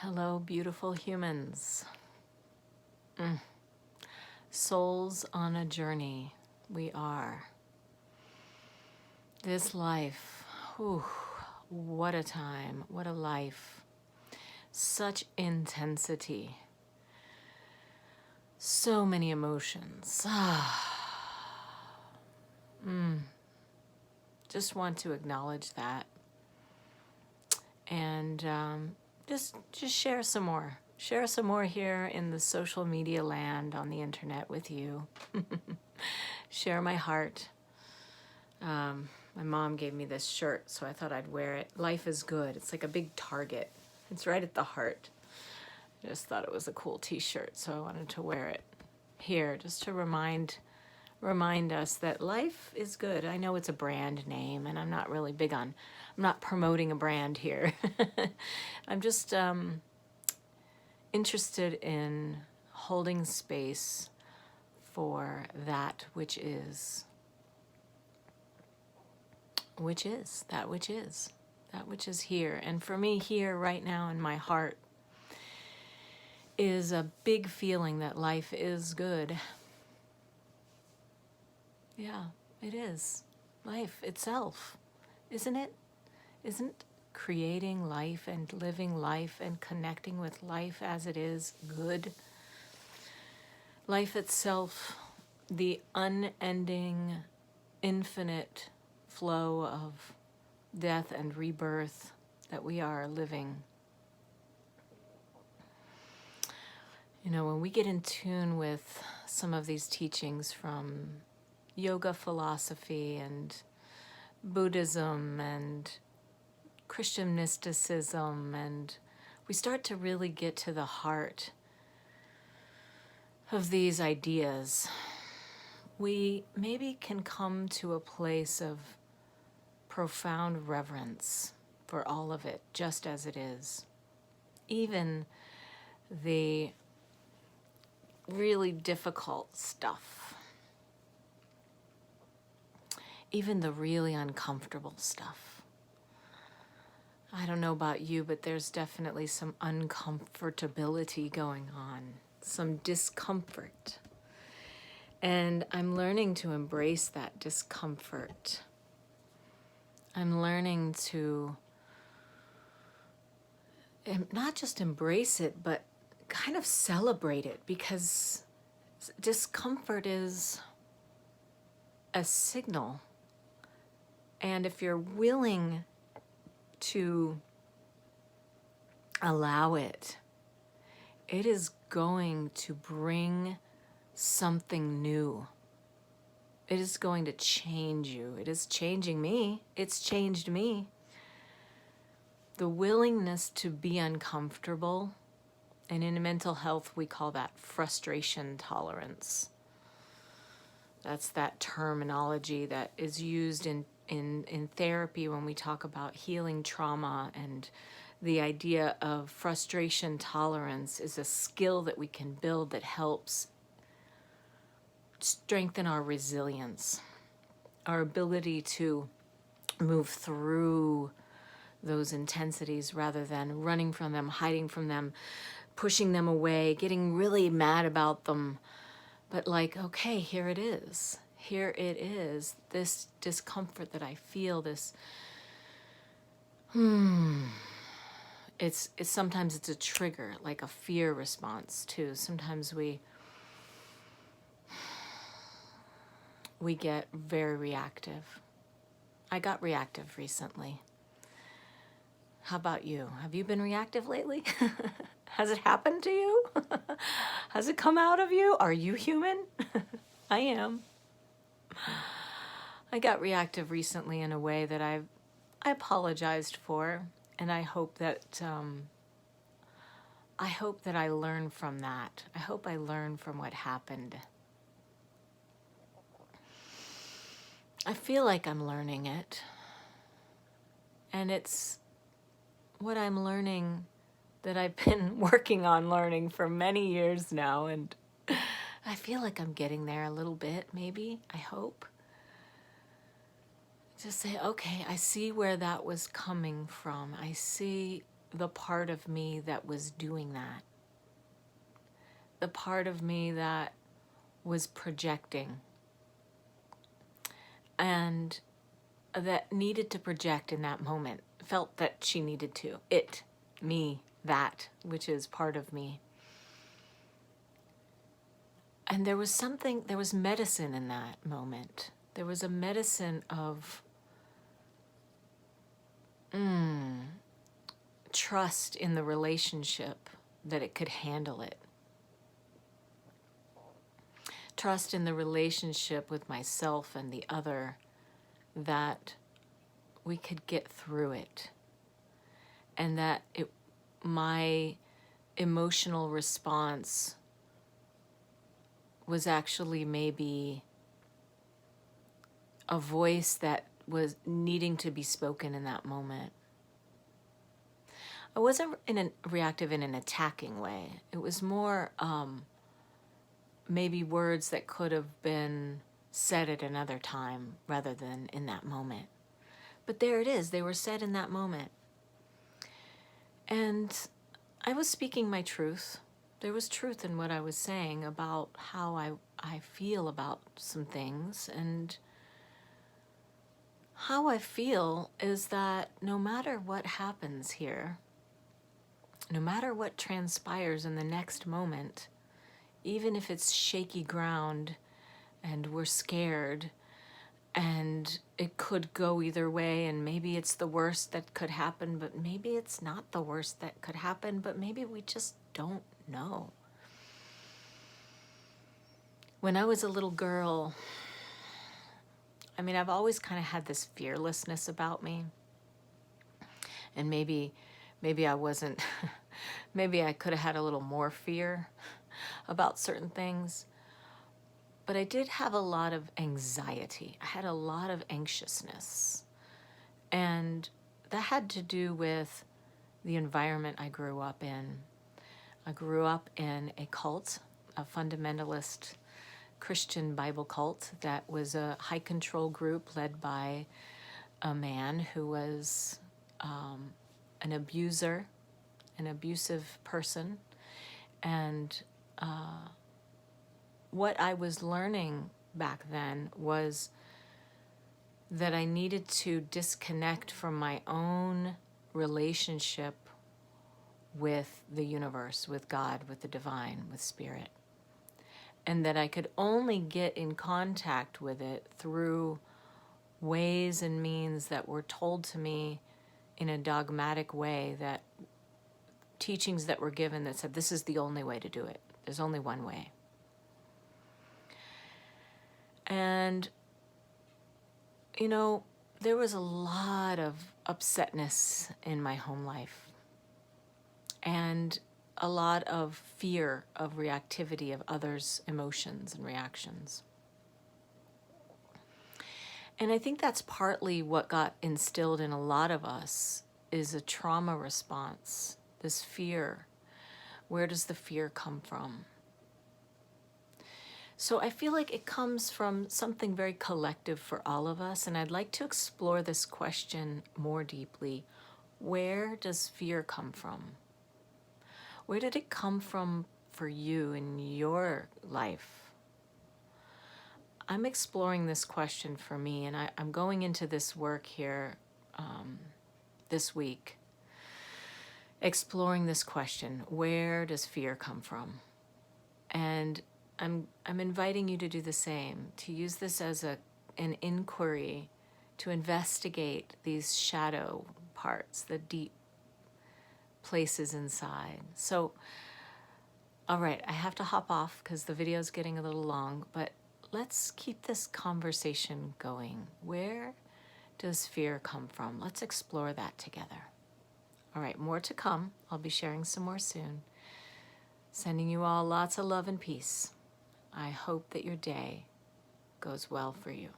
Hello, beautiful humans. Souls on a journey. We are. This life, whew, what a time, what a life. Such intensity. So many emotions. Just want to acknowledge that. And just share some more. Share some more here in the social media land on the internet with you. Share my heart. My mom gave me this shirt, so I thought I'd wear it. Life is good. It's like a big target. It's right at the heart. I just thought it was a cool t-shirt, so I wanted to wear it here just to remind us that life is good. I know it's a brand name, and I'm not really big on, I'm not promoting a brand here. I'm just interested in holding space for that which is, that which is here. And for me, here right now in my heart is a big feeling that life is good. Yeah, it is. Life itself, isn't it? Isn't creating life and living life and connecting with life as it is good? Life itself, the unending, infinite flow of death and rebirth that we are living. You know, when we get in tune with some of these teachings from yoga philosophy and Buddhism and Christian mysticism, and we start to really get to the heart of these ideas, we maybe can come to a place of profound reverence for all of it, just as it is. Even the really difficult stuff. Even the really uncomfortable stuff. I don't know about you, but there's definitely some uncomfortability going on, some discomfort. And I'm learning to embrace that discomfort. I'm learning to not just embrace it, but kind of celebrate it, because discomfort is a signal. And if you're willing to allow it, it is going to bring something new. It is going to change you. It is changing me. It's changed me. The willingness to be uncomfortable, and in mental health we call that frustration tolerance. That's that terminology that is used in therapy when we talk about healing trauma, and the idea of frustration tolerance is a skill that we can build that helps strengthen our resilience, our ability to move through those intensities rather than running from them, hiding from them, pushing them away, getting really mad about them. But like, okay, here it is. Here it is. This discomfort that I feel, this, it's sometimes it's a trigger, like a fear response too. Sometimes we get very reactive. I got reactive recently. How about you? Have you been reactive lately? Has it happened to you? Has it come out of you? Are you human? I am. I got reactive recently in a way that I apologized for, and I hope that I learn from that. I hope I learn from what happened. I feel like I'm learning it, and it's what I'm learning that I've been working on learning for many years now, and I feel like I'm getting there a little bit, maybe, I hope. Just say, okay, I see where that was coming from. I see the part of me that was doing that, the part of me that was projecting and that needed to project in that moment, felt that she needed to. It, me, that, which is part of me. And there was medicine in that moment. There was a medicine of trust in the relationship that it could handle it. Trust in the relationship with myself and the other, that we could get through it. And that my emotional response was actually maybe a voice that was needing to be spoken in that moment. I wasn't reactive in an attacking way. It was more maybe words that could have been said at another time rather than in that moment. But there it is. They were said in that moment. And I was speaking my truth. There was truth in what I was saying about how I feel about some things. And how I feel is that no matter what happens here, no matter what transpires in the next moment, even if it's shaky ground and we're scared and it could go either way, and maybe it's the worst that could happen, but maybe it's not the worst that could happen, but maybe we just don't know. When I was a little girl, I've always kind of had this fearlessness about me. And maybe I wasn't, maybe I could have had a little more fear about certain things. But I did have a lot of anxiety. I had a lot of anxiousness. And that had to do with the environment I grew up in. I grew up in a cult, a fundamentalist Christian Bible cult that was a high control group led by a man who was an abuser, an abusive person. And what I was learning back then was that I needed to disconnect from my own relationship with the universe, with God, with the divine, with spirit. And that I could only get in contact with it through ways and means that were told to me in a dogmatic way, that teachings that were given that said, this is the only way to do it. There's only one way. And, there was a lot of upsetness in my home life and a lot of fear of reactivity of others' emotions and reactions. And I think that's partly what got instilled in a lot of us is a trauma response, this fear. Where does the fear come from? So I feel like it comes from something very collective for all of us, and I'd like to explore this question more deeply. Where does fear come from? Where did it come from for you in your life? I'm exploring this question for me, and I'm going into this work here this week, exploring this question. Where does fear come from? And I'm inviting you to do the same, to use this as an inquiry to investigate these shadow parts, the deep places inside. So, all right, I have to hop off because the video is getting a little long, but let's keep this conversation going. Where does fear come from? Let's explore that together. All right, more to come. I'll be sharing some more soon. Sending you all lots of love and peace. I hope that your day goes well for you.